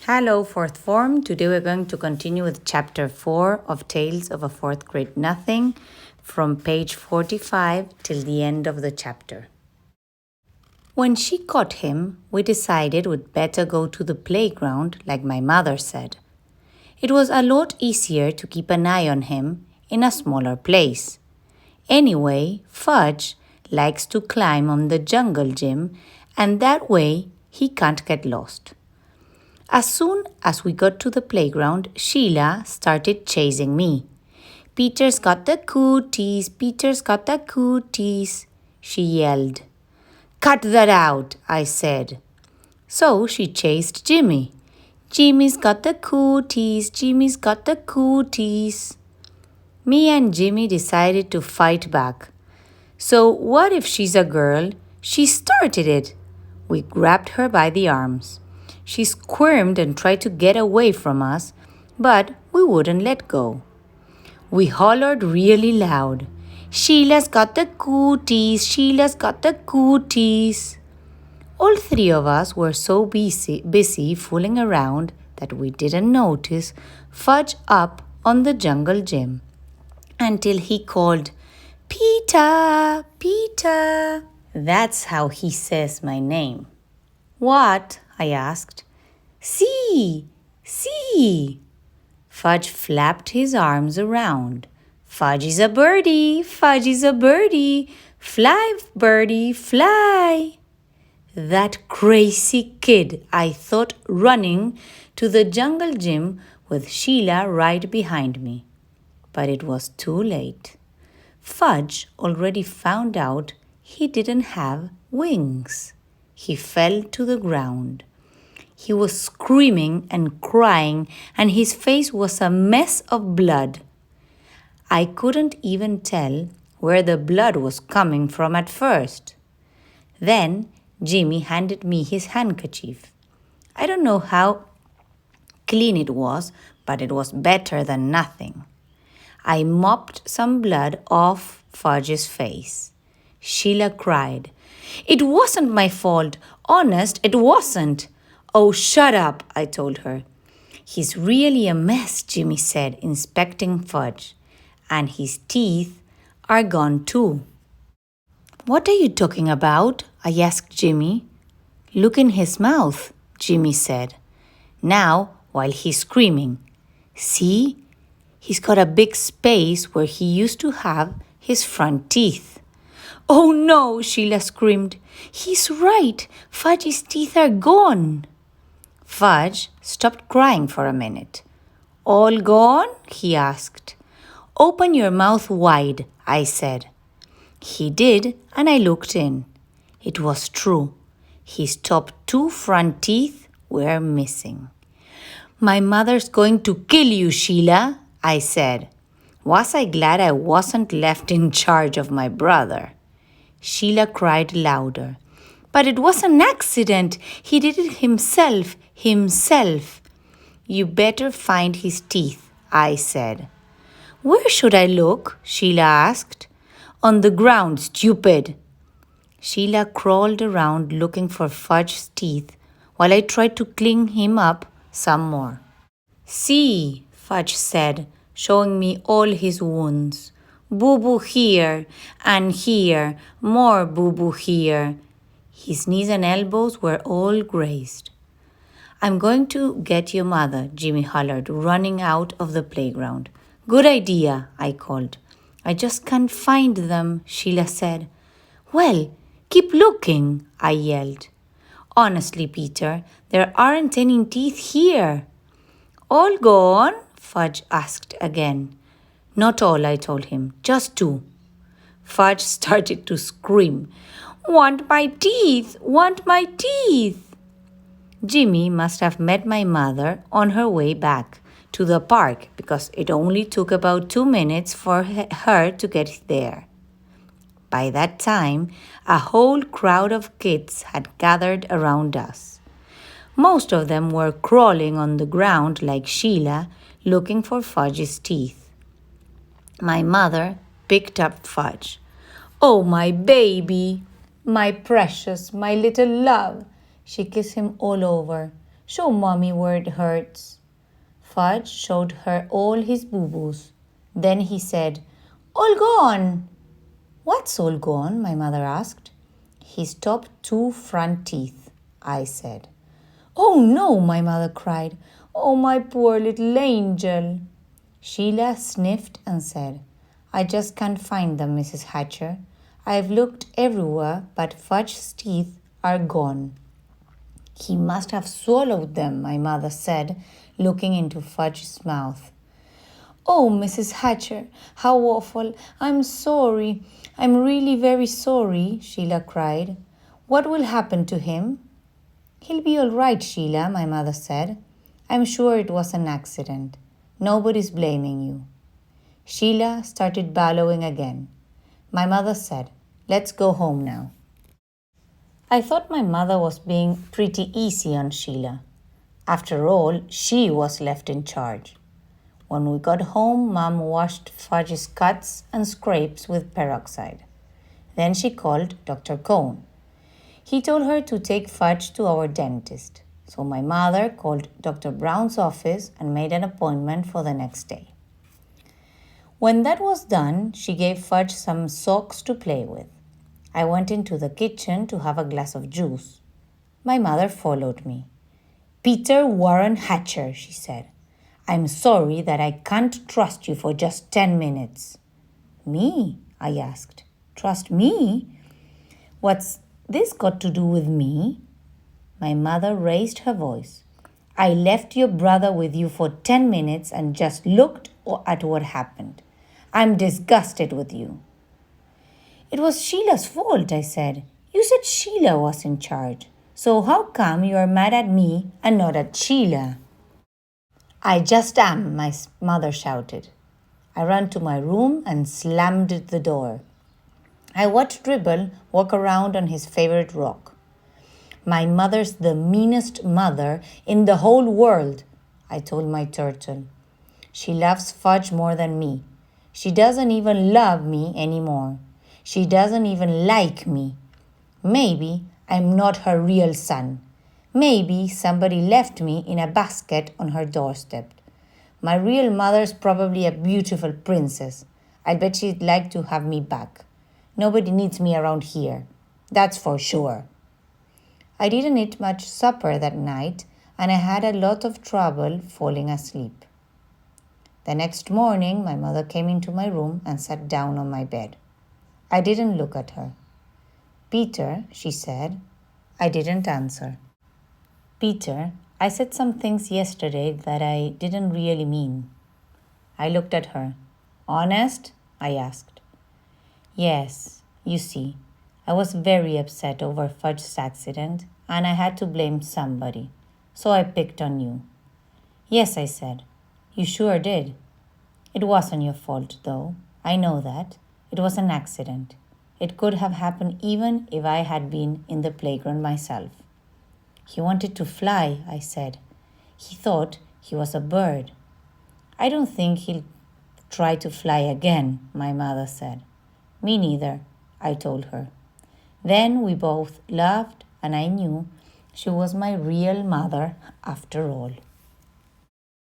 Hello, fourth form. Today we're going to continue with chapter 4 of Tales of a Fourth Grade Nothing from page 45 till the end of the chapter. When she caught him, we decided we'd better go to the playground like my mother said. It was a lot easier to keep an eye on him in a smaller place. Anyway, Fudge likes to climb on the jungle gym, and that way he can't get lost. As soon as we got to the playground, Sheila started chasing me. "Peter's got the cooties, Peter's got the cooties," she yelled. "Cut that out," I said. So she chased Jimmy. "Jimmy's got the cooties, Jimmy's got the cooties." Me and Jimmy decided to fight back. So what if she's a girl? She started it. We grabbed her by the arms. She squirmed and tried to get away from us, but we wouldn't let go. We hollered really loud, "Sheila's got the cooties, Sheila's got the cooties." All three of us were so busy fooling around that we didn't notice Fudge up on the jungle gym until he called, "Peter, Peter." That's how he says my name. "What?" I asked. "See, see." Fudge flapped his arms around. "Fudge is a birdie, Fudge is a birdie. Fly, birdie, fly." That crazy kid, I thought, running to the jungle gym with Sheila right behind me. But it was too late. Fudge already found out he didn't have wings. He fell to the ground. He was screaming and crying, and his face was a mess of blood. I couldn't even tell where the blood was coming from at first. Then Jimmy handed me his handkerchief. I don't know how clean it was, but it was better than nothing. I mopped some blood off Fudge's face. Sheila cried, "It wasn't my fault. Honest, it wasn't." "Oh, shut up," I told her. "He's really a mess," Jimmy said, inspecting Fudge. "And his teeth are gone too." "What are you talking about?" I asked Jimmy. "Look in his mouth," Jimmy said. Now, while he's screaming, "See? He's got a big space where he used to have his front teeth." "Oh no," Sheila screamed. "He's right. Fudge's teeth are gone." Fudge stopped crying for a minute. "All gone?" he asked. "Open your mouth wide," I said. He did, and I looked in. It was true. His top 2 front teeth were missing. "My mother's going to kill you, Sheila," I said. Was I glad I wasn't left in charge of my brother? Sheila cried louder. "But it was an accident. He did it himself. "You better find his teeth," I said. "Where should I look?" Sheila asked. "On the ground, stupid." Sheila crawled around looking for Fudge's teeth while I tried to clean him up some more. "See," Fudge said, showing me all his wounds. "Boo-boo here and here, more boo-boo here." His knees and elbows were all grazed. "I'm going to get your mother," Jimmy hollered, running out of the playground. "Good idea," I called. "I just can't find them," Sheila said. "Well, keep looking," I yelled. "Honestly, Peter, there aren't any teeth here." "All gone?" Fudge asked again. "Not all," I told him, "just 2. Fudge started to scream, "Want my teeth! Want my teeth!" Jimmy must have met my mother on her way back to the park because it only took about 2 minutes for her to get there. By that time, a whole crowd of kids had gathered around us. Most of them were crawling on the ground like Sheila, looking for Fudge's teeth. My mother picked up Fudge. "Oh, my baby, my precious, my little love." She kissed him all over. Show Mommy where it hurts. Fudge showed her all his boo-boos. Then he said, All gone! What's all gone? My mother asked. His top 2 front teeth, I said. Oh no, my mother cried. Oh, my poor little angel. Sheila sniffed and said, I just can't find them, Mrs. Hatcher. I've looked everywhere, but Fudge's teeth are gone. He must have swallowed them, my mother said, looking into Fudge's mouth. Oh, Mrs. Hatcher, how awful. I'm sorry. I'm really very sorry, Sheila cried. What will happen to him? He'll be all right, Sheila, my mother said. I'm sure it was an accident. Nobody's blaming you. Sheila started bellowing again. My mother said, Let's go home now. I thought my mother was being pretty easy on Sheila. After all, she was left in charge. When we got home, Mom washed Fudge's cuts and scrapes with peroxide. Then she called Dr. Cone. He told her to take Fudge to our dentist. So my mother called Dr. Brown's office and made an appointment for the next day. When that was done, she gave Fudge some socks to play with. I went into the kitchen to have a glass of juice. My mother followed me. Peter Warren Hatcher, she said. I'm sorry that I can't trust you for just 10 minutes. Me? I asked. Trust me? What's this got to do with me? My mother raised her voice. I left your brother with you for 10 minutes and just looked at what happened. I'm disgusted with you. It was Sheila's fault, I said. You said Sheila was in charge. So how come you are mad at me and not at Sheila? I just am, my mother shouted. I ran to my room and slammed the door. I watched Dribble walk around on his favorite rock. My mother's the meanest mother in the whole world, I told my turtle. She loves Fudge more than me. She doesn't even love me anymore. She doesn't even like me. Maybe I'm not her real son. Maybe somebody left me in a basket on her doorstep. My real mother's probably a beautiful princess. I bet she'd like to have me back. Nobody needs me around here. That's for sure. I didn't eat much supper that night, and I had a lot of trouble falling asleep. The next morning, my mother came into my room and sat down on my bed. I didn't look at her. Peter, she said. I didn't answer. Peter, I said some things yesterday that I didn't really mean. I looked at her. Honest? I asked. Yes, you see, I was very upset over Fudge's accident, and I had to blame somebody. So I picked on you. Yes, I said. You sure did. It wasn't your fault, though. I know that. It was an accident. It could have happened even if I had been in the playground myself. He wanted to fly, I said. He thought he was a bird. I don't think he'll try to fly again, my mother said. Me neither, I told her. Then we both laughed, and I knew she was my real mother after all.